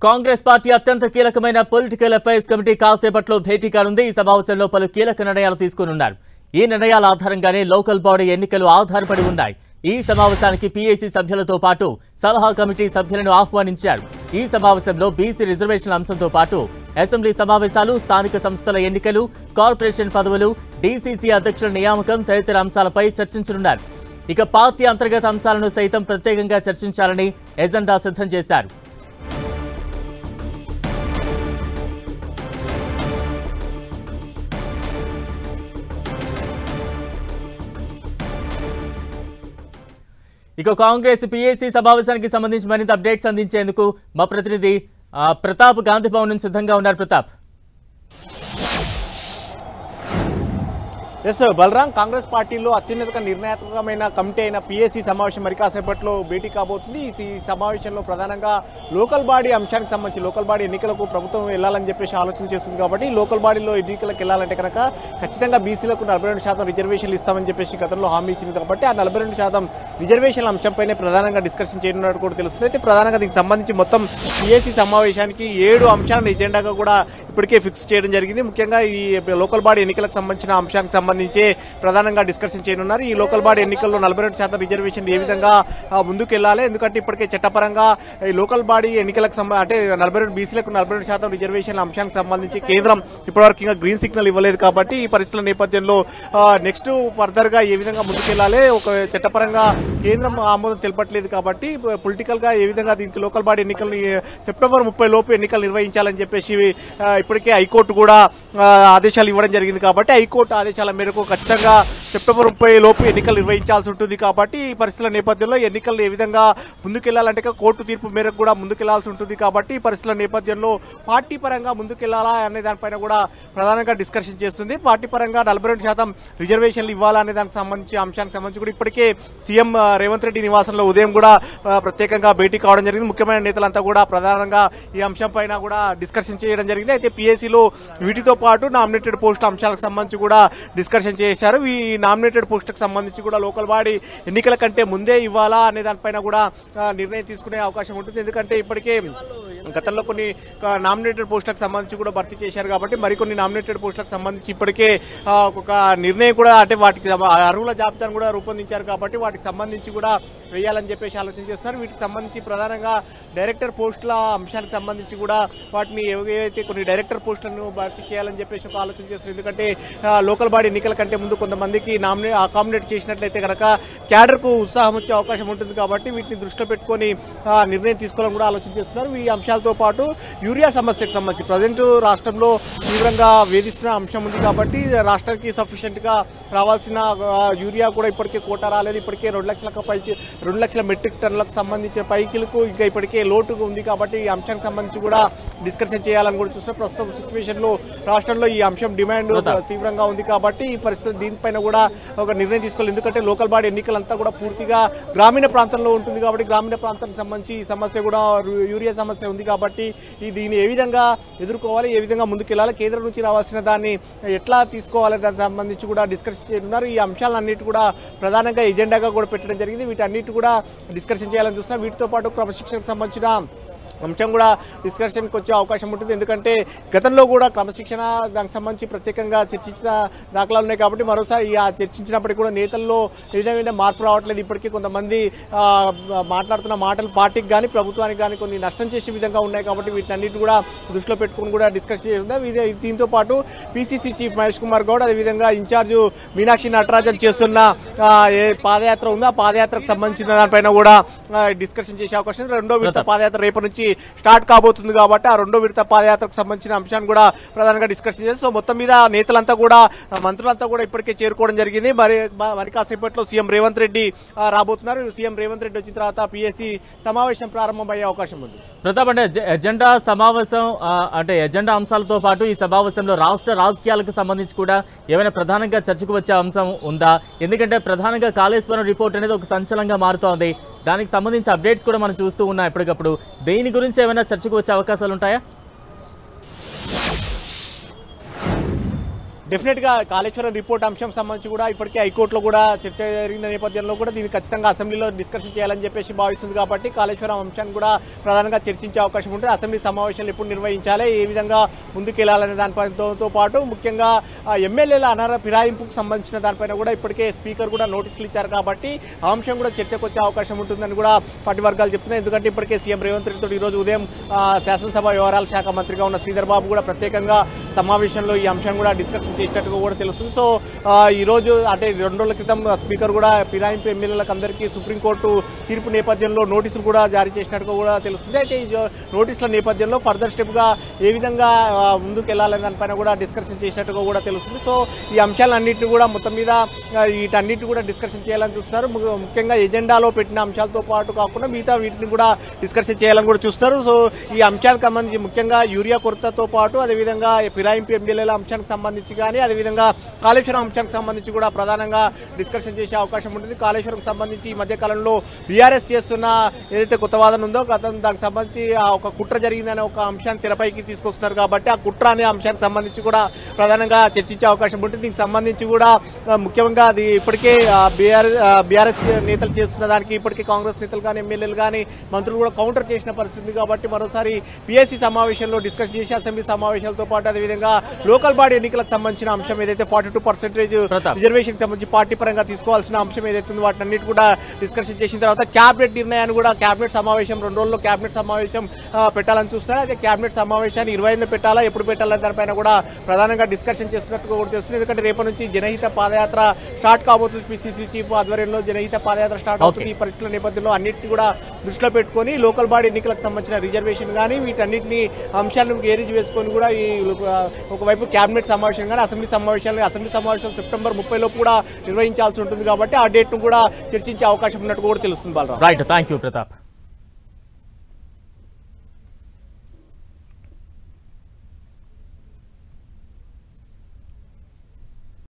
Congress party అత్యంత కీలకమైన political affairs committee కాసేపట్లో భేటీ కానుంది. ఈ సమావేశంలో పలు కీలక నిర్ణయాలు తీసుకోనున్నారు. ఈ నిర్ణయాల ఆధారంగానే లోకల్ బాడీ ఎన్నికలు ఆధారపడి ఉన్నాయి. ఈ సమావేశానికి పీఏసీ సభ్యులతో పాటు సలహా కమిటీ సభ్యులను ఆహ్వానించారు. ఈ సమావేశంలో బీసీ రిజర్వేషన్ల అంశంతో పాటు అసెంబ్లీ సమావేశాలు, స్థానిక సంస్థల ఎన్నికలు, కార్పొరేషన్ పదవులు, డీసీసీ అధ్యక్షుల నియామకం తదితర అంశాలపై చర్చించనున్నారు. ఇక పార్టీ అంతర్గత అంశాలను సైతం ప్రత్యేకంగా చర్చించాలని ఎజెండా సిద్ధం చేశారు. ఇక కాంగ్రెస్ పీఏసీ సమావేశానికి సంబంధించి మరింత అప్డేట్స్ అందించేందుకు మా ప్రతినిధి ప్రతాప్ గాంధీ భవన్ నుంచి సిద్ధంగా ఉన్నారు. ప్రతాప్. ఎస్ బలరాం, కాంగ్రెస్ పార్టీలో అత్యున్నత నిర్ణయాత్మకమైన కమిటీ అయిన పీఏసీ సమావేశం మరి కాసేపట్లో భేటీ కాబోతుంది. ఈ సమావేశంలో ప్రధానంగా లోకల్ బాడీ అంశానికి సంబంధించి లోకల్ బాడీ ఎన్నికలకు ప్రభుత్వం వెళ్లాలని చెప్పేసి ఆలోచన చేస్తుంది. కాబట్టి లోకల్ బాడీలో ఎన్నికలకు వెళ్లాలంటే కనుక ఖచ్చితంగా బీసీలకు 42% రిజర్వేషన్లు ఇస్తామని చెప్పేసి గతంలో హామీ ఇచ్చింది. కాబట్టి ఆ 42% రిజర్వేషన్ల అంశంపైనే ప్రధానంగా డిస్కషన్ చేయనున్నట్టు కూడా తెలుస్తుంది. అయితే ప్రధానంగా దీనికి సంబంధించి మొత్తం పీఏసీ సమావేశానికి 7 అంశాలను ఎజెండాగా కూడా ఇప్పటికే ఫిక్స్ చేయడం జరిగింది. ముఖ్యంగా ఈ లోకల్ బాడీ ఎన్నికలకు సంబంధించిన అంశానికి సంబంధించి ప్రధానంగా డిస్కషన్ చేయనున్నారు. ఈ లోకల్ బాడీ ఎన్నికల్లో 42% రిజర్వేషన్ ఏ విధంగా ముందుకు వెళ్ళాలి, ఎందుకంటే ఇప్పటికే చట్టపరంగా ఈ లోకల్ బాడీ ఎన్నికలకు అంటే 42 బీసీలకు 42% రిజర్వేషన్ల అంశానికి సంబంధించి కేంద్రం ఇప్పటివరకు ఇంకా గ్రీన్ సిగ్నల్ ఇవ్వలేదు. కాబట్టి ఈ పరిస్థితుల నేపథ్యంలో నెక్స్ట్ ఫర్దర్ గా ఏ విధంగా ముందుకెళ్లాలి, ఒక చట్టపరంగా కేంద్రం ఆమోదం తెలపట్లేదు. కాబట్టి పొలిటికల్ గా ఏ విధంగా దీనికి లోకల్ బాడీ ఎన్నికలు సెప్టెంబర్ 30 లోపు ఎన్నికలు నిర్వహించాలని చెప్పేసి ఇప్పటికే హైకోర్టు కూడా ఆదేశాలు ఇవ్వడం జరిగింది. కాబట్టి హైకోర్టు ఆదేశాల మేరకు ఖచ్చితంగా సెప్టెంబర్ 30 లోపు ఎన్నికలు నిర్వహించాల్సి ఉంటుంది. కాబట్టి ఈ పరిస్థితుల నేపథ్యంలో ఎన్నికలు ఏ విధంగా ముందుకెళ్లాలంటే కోర్టు తీర్పు మేరకు కూడా ముందుకెళ్లాల్సి ఉంటుంది. కాబట్టి ఈ పరిస్థితుల నేపథ్యంలో పార్టీ పరంగా ముందుకెళ్లాలా అనే దానిపైన కూడా ప్రధానంగా డిస్కషన్ చేస్తుంది. పార్టీ పరంగా 42% రిజర్వేషన్లు ఇవ్వాలా అనే దానికి సంబంధించి అంశానికి సంబంధించి కూడా ఇప్పటికే సీఎం రేవంత్ రెడ్డి నివాసంలో ఉదయం కూడా ప్రత్యేకంగా భేటీ కావడం జరిగింది. ముఖ్యమైన నేతలంతా కూడా ప్రధానంగా ఈ అంశం పైన కూడా డిస్కషన్ చేయడం జరిగింది. అయితే పీఏసీలో వీటితో పాటు నామినేటెడ్ పోస్టుల అంశాలకు సంబంధించి కూడా డిస్కషన్ చేశారు. ఈ నామినేటెడ్ పోస్టులకు సంబంధించి కూడా లోకల్ బాడీ ఎన్నికల కంటే ముందే ఇవ్వాలా అనే దానిపైన కూడా నిర్ణయం తీసుకునే అవకాశం ఉంటుంది. ఎందుకంటే ఇప్పటికే గతంలో కొన్ని నామినేటెడ్ పోస్టులకు సంబంధించి కూడా భర్తీ చేశారు. కాబట్టి మరికొన్ని నామినేటెడ్ పోస్టులకు సంబంధించి ఇప్పటికే ఒక నిర్ణయం కూడా అంటే వాటికి అర్హుల జాబితాను కూడా రూపొందించారు. కాబట్టి వాటికి సంబంధించి కూడా వేయాలని చెప్పేసి ఆలోచన చేస్తున్నారు. వీటికి సంబంధించి ప్రధానంగా డైరెక్టర్ పోస్టుల అంశానికి సంబంధించి కూడా వాటిని ఏవైతే కొన్ని డైరెక్టర్ పోస్టులను భర్తీ చేయాలని చెప్పేసి ఒక ఆలోచన చేస్తున్నారు. ఎందుకంటే లోకల్ బాడీ ఎన్నికల కంటే ముందు కొంతమందికి అకామిడేట్ చేసినట్లయితే కనుక క్యాడర్ కు ఉత్సాహం వచ్చే అవకాశం ఉంటుంది. కాబట్టి వీటిని దృష్టిలో పెట్టుకుని నిర్ణయం తీసుకోవాలని కూడా ఆలోచన చేస్తున్నారు. ఈ అంశాలతో పాటు యూరియా సమస్యకు సంబంధించి ప్రజెంట్ రాష్ట్రంలో తీవ్రంగా వేధిస్తున్న అంశం ఉంది. కాబట్టి రాష్ట్రానికి సఫిషియెంట్ గా రావాల్సిన యూరియా కూడా ఇప్పటికే కోటా రాలేదు. ఇప్పటికే 2 లక్షల మెట్రిక్ టన్నులకు సంబంధించిన పైకిలకు ఇంకా ఇప్పటికే లోటుగా ఉంది. కాబట్టి ఈ అంశానికి సంబంధించి కూడా డిస్కషన్ చేయాలని కూడా చూస్తున్నారు. ప్రస్తుతం సిచ్యువేషన్ లో రాష్ట్రంలో ఈ అంశం డిమాండ్ తీవ్రంగా ఉంది. కాబట్టి ఈ పరిస్థితి దీనిపైన కూడా ఒక నిర్ణయం తీసుకోవాలి. ఎందుకంటే లోకల్ బాడీ ఎన్నికలంతా కూడా పూర్తిగా గ్రామీణ ప్రాంతంలో ఉంటుంది. కాబట్టి గ్రామీణ ప్రాంతానికి సంబంధించి ఈ సమస్య కూడా యూరియా సమస్య ఉంది. కాబట్టి దీన్ని ఏ విధంగా ఎదుర్కోవాలి, ఏ విధంగా ముందుకెళ్లాలి, కేంద్రం నుంచి రావాల్సిన దాన్ని ఎట్లా తీసుకోవాలి దానికి సంబంధించి కూడా డిస్కషన్ చేస్తున్నారు. ఈ అంశాలన్నిటి కూడా ప్రధానంగా ఎజెండాగా కూడా పెట్టడం జరిగింది. వీటన్నిటి కూడా డిస్కషన్ చేయాలని చూస్తున్నారు. వీటితో పాటు క్రమశిక్షణకు సంబంధించిన అంశం కూడా డిస్కషన్కి వచ్చే అవకాశం ఉంటుంది. ఎందుకంటే గతంలో కూడా క్రమశిక్షణ దానికి సంబంధించి ప్రత్యేకంగా చర్చించిన దాఖలాలు ఉన్నాయి. కాబట్టి మరోసారి చర్చించినప్పటికీ కూడా నేతల్లో ఏ విధమైన మార్పు రావట్లేదు. ఇప్పటికీ కొంతమంది మాట్లాడుతున్న మాటలు పార్టీకి కానీ ప్రభుత్వానికి కానీ కొన్ని నష్టం చేసే విధంగా ఉన్నాయి. కాబట్టి వీటన్నిటి కూడా దృష్టిలో పెట్టుకుని కూడా డిస్కస్ చేస్తుంది. దీంతో పాటు పీసీసీ చీఫ్ మహేష్ కుమార్ గౌడ్, అదేవిధంగా ఇన్ఛార్జ్ మీనాక్షి నటరాజన్ చేస్తున్న పాదయాత్ర ఉంది. ఆ పాదయాత్రకు సంబంధించిన దానిపైన కూడా డిస్కషన్ చేసే అవకాశం. రెండో విడత పాదయాత్ర రేపటి నుంచి స్టార్ట్ కాబోతుంది. కాబట్టి ఆ రెండో విడత పాదయాత్రకు సంబంధించిన అంశాన్ని కూడా ప్రధానంగా డిస్కస్ చేశారు. సో మొత్తం మీద నేతలంతా కూడా మంత్రులంతా కూడా ఇప్పటికే చేరుకోవడం జరిగింది. మరి కాసేపట్లో సీఎం రేవంత్ రెడ్డి రాబోతున్నారు. సీఎం రేవంత్ రెడ్డి వచ్చిన తర్వాత పీఏసీ సమావేశం ప్రారంభమయ్యే అవకాశం ఉంది. ప్రతాప్, అంటే ఎజెండా సమావేశం అంటే ఎజెండా అంశాలతో పాటు ఈ సమావేశంలో రాష్ట్ర రాజకీయాలకు సంబంధించి కూడా ఏమైనా ప్రధానంగా చర్చకు వచ్చే అంశం ఉందా? ఎందుకంటే ప్రధానంగా కాళేశ్వరం రిపోర్ట్ అనేది ఒక సంచలనంగా మారుతోంది. దానికి సంబంధించి అప్డేట్స్ కూడా మనం చూస్తూ ఉన్నాం ఎప్పటికప్పుడు. దేని గురించి ఏమైనా చర్చకు వచ్చే అవకాశాలు ఉంటాయా? డెఫినెట్ గా కాళేశ్వరం రిపోర్ట్ అంశం సంబంధించి కూడా ఇప్పటికే హైకోర్టులో కూడా చర్చ జరిగిన నేపథ్యంలో కూడా దీన్ని ఖచ్చితంగా అసెంబ్లీలో డిస్కషన్ చేయాలని చెప్పేసి భావిస్తుంది కాబట్టి కాళేశ్వరం అంశాన్ని కూడా ప్రధానంగా చర్చించే అవకాశం ఉంటుంది. అసెంబ్లీ సమావేశాలు ఎప్పుడు నిర్వహించాలి, ఏ విధంగా ముందుకెళ్లాలనే దానిపైతో పాటు ముఖ్యంగా ఎమ్మెల్యేల అనర్హ ఫిరాయింపుకు సంబంధించిన దానిపైన కూడా ఇప్పటికే స్పీకర్ కూడా నోటీసులు ఇచ్చారు కాబట్టి ఆ అంశం కూడా చర్చకు వచ్చే అవకాశం ఉంటుందని కూడా పార్టీ వర్గాలు చెప్తున్నాయి. ఎందుకంటే ఇప్పటికే సీఎం రేవంత్ రెడ్డితో ఈ రోజు ఉదయం శాసనసభ వ్యవహారాల శాఖ మంత్రిగా ఉన్న శ్రీధర్ బాబు కూడా ప్రత్యేకంగా సమావేశంలో ఈ అంశాన్ని కూడా డిస్కషన్ చేసినట్టుగా కూడా తెలుస్తుంది. సో ఈ రోజు అంటే 2 రోజుల క్రితం స్పీకర్ కూడా ఫిరాయింపు ఎమ్మెల్యేలకు అందరికీ సుప్రీంకోర్టు తీర్పు నేపథ్యంలో నోటీసులు కూడా జారీ చేసినట్టుగా కూడా తెలుస్తుంది. అయితే ఈ నోటీసుల నేపథ్యంలో ఫర్దర్ స్టెప్ గా ఏ విధంగా ముందుకు వెళ్లాలనే దానిపైన కూడా డిస్కషన్ చేసినట్టుగా కూడా తెలుస్తుంది. సో ఈ అంశాలన్నింటినీ కూడా మొత్తం మీద వీటన్నిటిని కూడా డిస్కషన్ చేయాలని చూస్తున్నారు. ముఖ్యంగా ఎజెండాలో పెట్టిన అంశాలతో పాటు కాకుండా మిగతా వీటిని కూడా డిస్కషన్ చేయాలని కూడా చూస్తున్నారు. సో ఈ అంశాలకు సంబంధించి ముఖ్యంగా యూరియా కొరతతో పాటు అదేవిధంగా ఫిరాయింపు ఎమ్మెల్యేల అంశానికి సంబంధించి కానీ అదేవిధంగా కాళేశ్వరం అంశానికి సంబంధించి కూడా ప్రధానంగా డిస్కషన్ చేసే అవకాశం ఉంటుంది. కాళేశ్వరం సంబంధించి ఈ మధ్య కాలంలో బీఆర్ఎస్ చేస్తున్న ఏదైతే కొత్త వాదన ఉందో దానికి సంబంధించి ఒక కుట్ర జరిగిందనే ఒక అంశాన్ని తెరపైకి తీసుకొస్తున్నారు కాబట్టి ఆ కుట్ర అనే అంశానికి సంబంధించి కూడా ప్రధానంగా చర్చించే అవకాశం ఉంటుంది. దీనికి సంబంధించి కూడా ముఖ్యంగా అది ఇప్పటికే బీఆర్ఎస్ నేతలు చేస్తున్న దానికి ఇప్పటికే కాంగ్రెస్ నేతలు కానీ ఎమ్మెల్యేలు కానీ మంత్రులు కూడా కౌంటర్ చేసిన పరిస్థితి కాబట్టి మరోసారి పీఎస్సీ సమావేశంలో డిస్కస్ చేసి అసెంబ్లీ సమావేశాలతో పాటు అదేవిధంగా లోకల్ బాడీ ఎన్నికలకు సంబంధించిన అంశం ఏదైతే 42% రిజర్వేషన్ సంబంధించి పార్టీ పరంగా తీసుకోవాల్సిన అంశం ఏదైతే ఉందో వాటి అన్నిటి కూడా డిస్కషన్ చేసిన తర్వాత క్యాబినెట్ నిర్ణయాన్ని కూడా క్యాబినెట్ సమావేశం 2 రోజుల్లో క్యాబినెట్ సమావేశం పెట్టాలని చూస్తారు. అయితే క్యాబినెట్ సమావేశాన్ని 25 పెట్టాలా ఎప్పుడు పెట్టాలని దానిపైన కూడా ప్రధానంగా డిస్కషన్ చేస్తున్నట్టుగా కూడా తెలుస్తుంది. ఎందుకంటే రేపటి నుంచి జనహిత పాదయాత్ర స్టార్ట్ కాబోతుంది. పిసిసి చీఫ్ ఆధ్వర్యంలో జనహిత పాదయాత్ర స్టార్ట్ అవుతుంది. ఈ పరిస్థితుల నేపథ్యంలో అన్నింటినీ కూడా దృష్టిలో పెట్టుకొని లోకల్ బాడీ ఎన్నికలకు సంబంధించిన రిజర్వేషన్ కానీ వీటన్నిటిని అంశాలను ఏరీజ్ వేసుకొని కూడా ఈ ఒకవైపు క్యాబినెట్ సమావేశం కానీ అసెంబ్లీ సమావేశాలు సెప్టెంబర్ 30 లోపు కూడా నిర్వహించాల్సి ఉంటుంది కాబట్టి ఆ డేట్ ను కూడా చర్చించే అవకాశం ఉన్నట్టు కూడా తెలుస్తుంది. Balarao. Right, thank you Pratap.